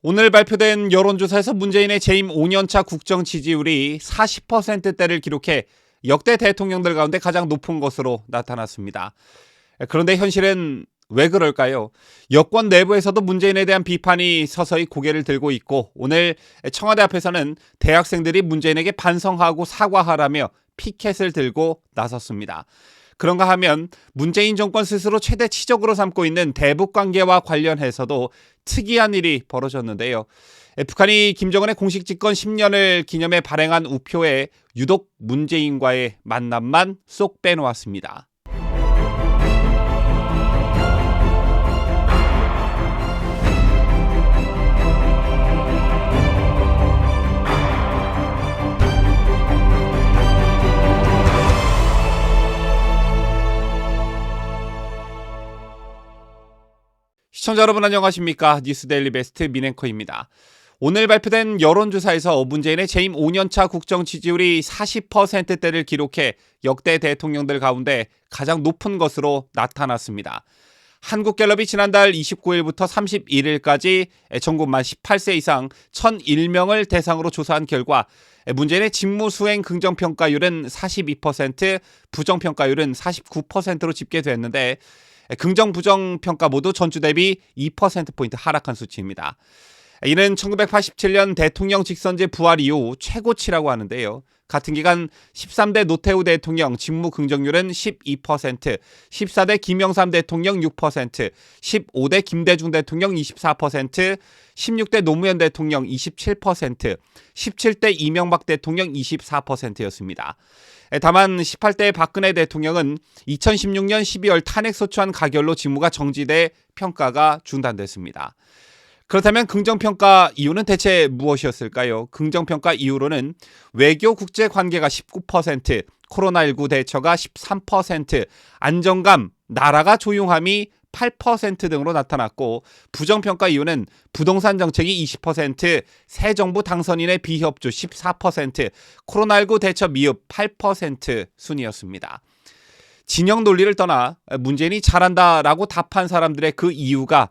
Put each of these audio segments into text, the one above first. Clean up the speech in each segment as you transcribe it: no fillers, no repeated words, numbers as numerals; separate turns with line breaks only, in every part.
오늘 발표된 여론조사에서 문재인의 재임 5년차 국정 지지율이 40%대를 기록해 역대 대통령들 가운데 가장 높은 것으로 나타났습니다. 그런데 현실은 왜 그럴까요? 여권 내부에서도 문재인에 대한 비판이 서서히 고개를 들고 있고, 오늘 청와대 앞에서는 대학생들이 문재인에게 반성하고 사과하라며 피켓을 들고 나섰습니다. 그런가 하면 문재인 정권 스스로 최대 치적으로 삼고 있는 대북 관계와 관련해서도 특이한 일이 벌어졌는데요. 북한이 김정은의 공식 집권 10년을 기념해 발행한 우표에 유독 문재인과의 만남만 쏙 빼놓았습니다. 시청자 여러분 안녕하십니까? 뉴스데일리 베스트 민앵커입니다. 오늘 발표된 여론조사에서 문재인의 재임 5년차 국정 지지율이 40%대를 기록해 역대 대통령들 가운데 가장 높은 것으로 나타났습니다. 한국갤럽이 지난달 29일부터 31일까지 전국 만 18세 이상 1,001명을 대상으로 조사한 결과 문재인의 직무수행 긍정평가율은 42%, 부정평가율은 49%로 집계됐는데 긍정, 부정 평가 모두 전주 대비 2%포인트 하락한 수치입니다. 이는 1987년 대통령 직선제 부활 이후 최고치라고 하는데요. 같은 기간 13대 노태우 대통령 직무 긍정률은 12%, 14대 김영삼 대통령 6%, 15대 김대중 대통령 24%, 16대 노무현 대통령 27%, 17대 이명박 대통령 24%였습니다. 다만 18대 박근혜 대통령은 2016년 12월 탄핵소추안 가결로 직무가 정지돼 평가가 중단됐습니다. 그렇다면 긍정평가 이유는 대체 무엇이었을까요? 긍정평가 이유로는 외교 국제 관계가 19%, 코로나19 대처가 13%, 안정감, 나라가 조용함이 8% 등으로 나타났고, 부정평가 이유는 부동산 정책이 20%, 새 정부 당선인의 비협조 14%, 코로나19 대처 미흡 8% 순이었습니다. 진영 논리를 떠나 문재인이 잘한다라고 답한 사람들의 그 이유가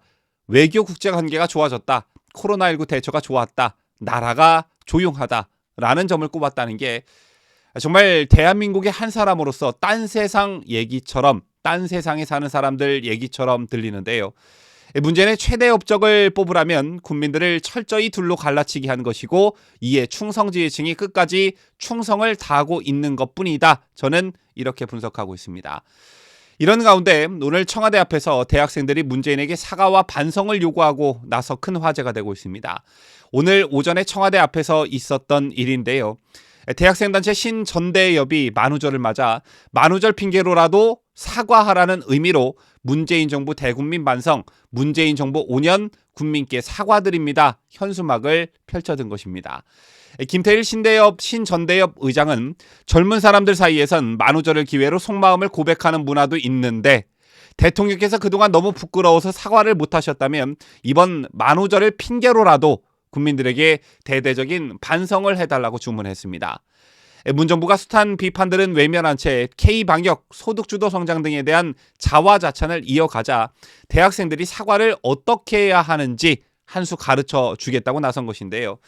외교 국제관계가 좋아졌다, 코로나19 대처가 좋았다, 나라가 조용하다라는 점을 꼽았다는 게 정말 대한민국의 한 사람으로서 딴 세상 얘기처럼, 딴 세상에 사는 사람들 얘기처럼 들리는데요. 문재인의 최대 업적을 뽑으라면 국민들을 철저히 둘로 갈라치기 한 것이고, 이에 충성지지층이 끝까지 충성을 다하고 있는 것뿐이다. 저는 이렇게 분석하고 있습니다. 이런 가운데 오늘 청와대 앞에서 대학생들이 문재인에게 사과와 반성을 요구하고 나서 큰 화제가 되고 있습니다. 오늘 오전에 청와대 앞에서 있었던 일인데요. 대학생단체 신전대협이 만우절을 맞아 만우절 핑계로라도 사과하라는 의미로 문재인 정부 대국민 반성, 문재인 정부 5년 국민께 사과드립니다 현수막을 펼쳐든 것입니다. 김태일 신전대협 의장은 젊은 사람들 사이에선 만우절을 기회로 속마음을 고백하는 문화도 있는데, 대통령께서 그동안 너무 부끄러워서 사과를 못하셨다면 이번 만우절을 핑계로라도 국민들에게 대대적인 반성을 해달라고 주문했습니다. 문정부가 숱한 비판들은 외면한 채 K방역, 소득주도 성장 등에 대한 자화자찬을 이어가자 대학생들이 사과를 어떻게 해야 하는지 한 수 가르쳐 주겠다고 나선 것인데요.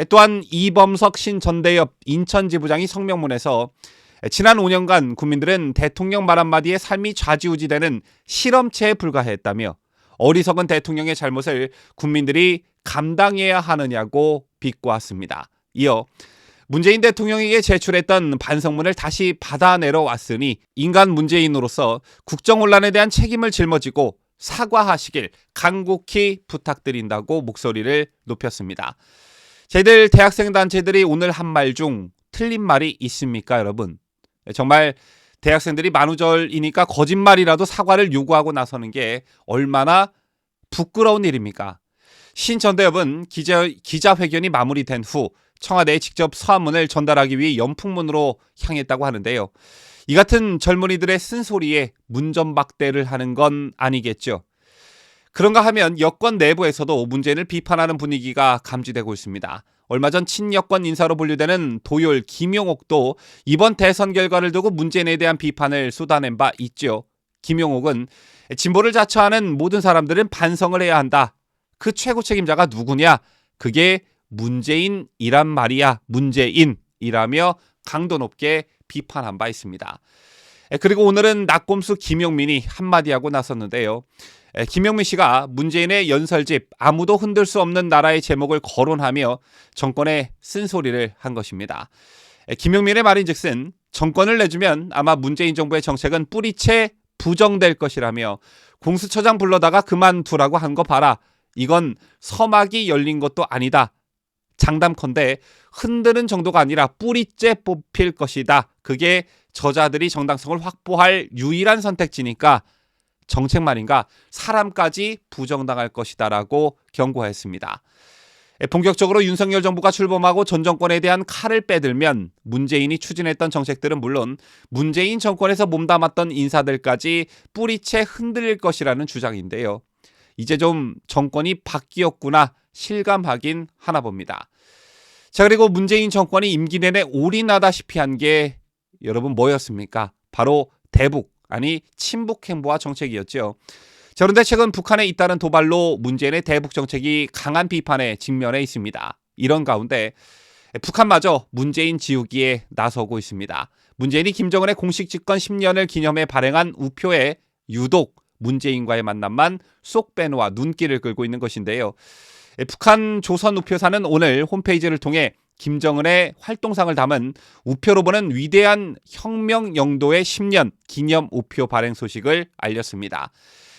또한 이범석 신전대협 인천지부장이 성명문에서 지난 5년간 국민들은 대통령 말 한마디에 삶이 좌지우지되는 실험체에 불과했다며 어리석은 대통령의 잘못을 국민들이 감당해야 하느냐고 비꼬았습니다. 이어 문재인 대통령에게 제출했던 반성문을 다시 받아내러 왔으니 인간 문재인으로서 국정혼란에 대한 책임을 짊어지고 사과하시길 간곡히 부탁드린다고 목소리를 높였습니다. 저희들 대학생 단체들이 오늘 한 말 중 틀린 말이 있습니까, 여러분? 정말 대학생들이 만우절이니까 거짓말이라도 사과를 요구하고 나서는 게 얼마나 부끄러운 일입니까? 신전대협은 기자회견이 마무리된 후 청와대에 직접 서한문을 전달하기 위해 연풍문으로 향했다고 하는데요. 이 같은 젊은이들의 쓴소리에 문전박대를 하는 건 아니겠죠. 그런가 하면 여권 내부에서도 문재인을 비판하는 분위기가 감지되고 있습니다. 얼마 전 친여권 인사로 분류되는 도열 김용옥도 이번 대선 결과를 두고 문재인에 대한 비판을 쏟아낸 바 있죠. 김용옥은 진보를 자처하는 모든 사람들은 반성을 해야 한다. 그 최고 책임자가 누구냐? 그게 문재인이란 말이야. 문재인이라며 강도 높게 비판한 바 있습니다. 그리고 오늘은 낙곰수 김용민이 한마디 하고 나섰는데요. 김용민 씨가 문재인의 연설집 아무도 흔들 수 없는 나라의 제목을 거론하며 정권에 쓴소리를 한 것입니다. 김용민의 말인즉슨 정권을 내주면 아마 문재인 정부의 정책은 뿌리채 부정될 것이라며 공수처장 불러다가 그만두라고 한 거 봐라. 이건 서막이 열린 것도 아니다. 장담컨대 흔드는 정도가 아니라 뿌리째 뽑힐 것이다. 그게 저자들이 정당성을 확보할 유일한 선택지니까 정책만인가 사람까지 부정당할 것이다 라고 경고했습니다. 본격적으로 윤석열 정부가 출범하고 전 정권에 대한 칼을 빼들면 문재인이 추진했던 정책들은 물론 문재인 정권에서 몸담았던 인사들까지 뿌리채 흔들릴 것이라는 주장인데요. 이제 좀 정권이 바뀌었구나 실감하긴 하나 봅니다. 자, 그리고 문재인 정권이 임기 내내 올인하다시피 한 게 여러분 뭐였습니까? 바로 대북, 아니 친북 행보와 정책이었죠. 자, 그런데 최근 북한에 잇따른 도발로 문재인의 대북 정책이 강한 비판에 직면해 있습니다. 이런 가운데 북한마저 문재인 지우기에 나서고 있습니다. 문재인이 김정은의 공식 집권 10년을 기념해 발행한 우표에 유독 문재인과의 만남만 쏙 빼놓아 눈길을 끌고 있는 것인데요. 북한 조선 우표사는 오늘 홈페이지를 통해 김정은의 활동상을 담은 우표로 보는 위대한 혁명 영도의 10년 기념 우표 발행 소식을 알렸습니다.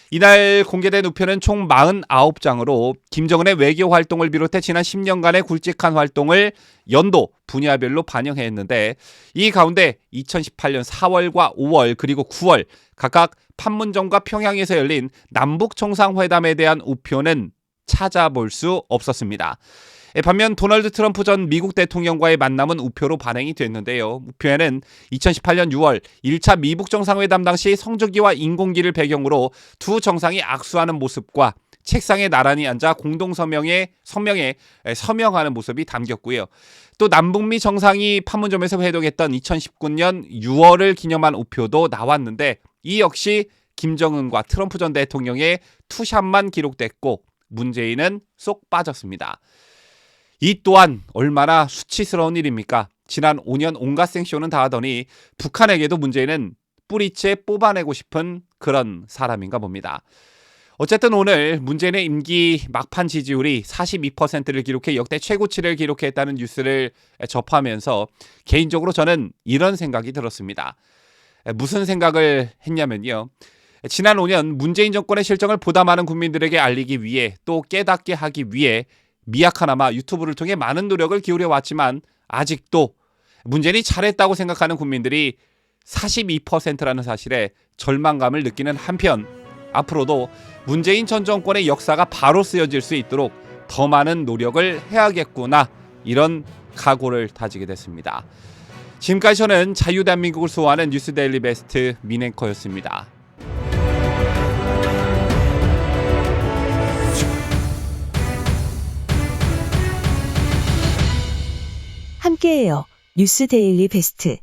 이날 공개된 우표는 총 49장으로 김정은의 외교 활동을 비롯해 지난 10년간의 굵직한 활동을 연도 분야별로 반영했는데 이 가운데 2018년 4월과 5월 그리고 9월 각각 판문점과 평양에서 열린 남북 정상회담에 대한 우표는 찾아볼 수 없었습니다. 반면 도널드 트럼프 전 미국 대통령과의 만남은 우표로 반영이 됐는데요. 우표에는 2018년 6월 1차 미북 정상회담 당시 성조기와 인공기를 배경으로 두 정상이 악수하는 모습과 책상에 나란히 앉아 공동성명에 서명하는 모습이 담겼고요. 또 남북미 정상이 판문점에서 회동했던 2019년 6월을 기념한 우표도 나왔는데 이 역시 김정은과 트럼프 전 대통령의 투샷만 기록됐고 문재인은 쏙 빠졌습니다. 이 또한 얼마나 수치스러운 일입니까? 지난 5년 온갖 생쇼는 다 하더니 북한에게도 문재인은 뿌리채 뽑아내고 싶은 그런 사람인가 봅니다. 어쨌든 오늘 문재인의 임기 막판 지지율이 42%를 기록해 역대 최고치를 기록했다는 뉴스를 접하면서 개인적으로 저는 이런 생각이 들었습니다. 무슨 생각을 했냐면요. 지난 5년 문재인 정권의 실정을 보다 많은 국민들에게 알리기 위해 또 깨닫게 하기 위해 미약하나마 유튜브를 통해 많은 노력을 기울여 왔지만 아직도 문재인이 잘했다고 생각하는 국민들이 42%라는 사실에 절망감을 느끼는 한편 앞으로도 문재인 전 정권의 역사가 바로 쓰여질 수 있도록 더 많은 노력을 해야겠구나 이런 각오를 다지게 됐습니다. 지금까지 저는 자유대한민국을 수호하는 뉴스데일리 베스트 민앵커였습니다.
함께해요. 뉴스데일리 베스트.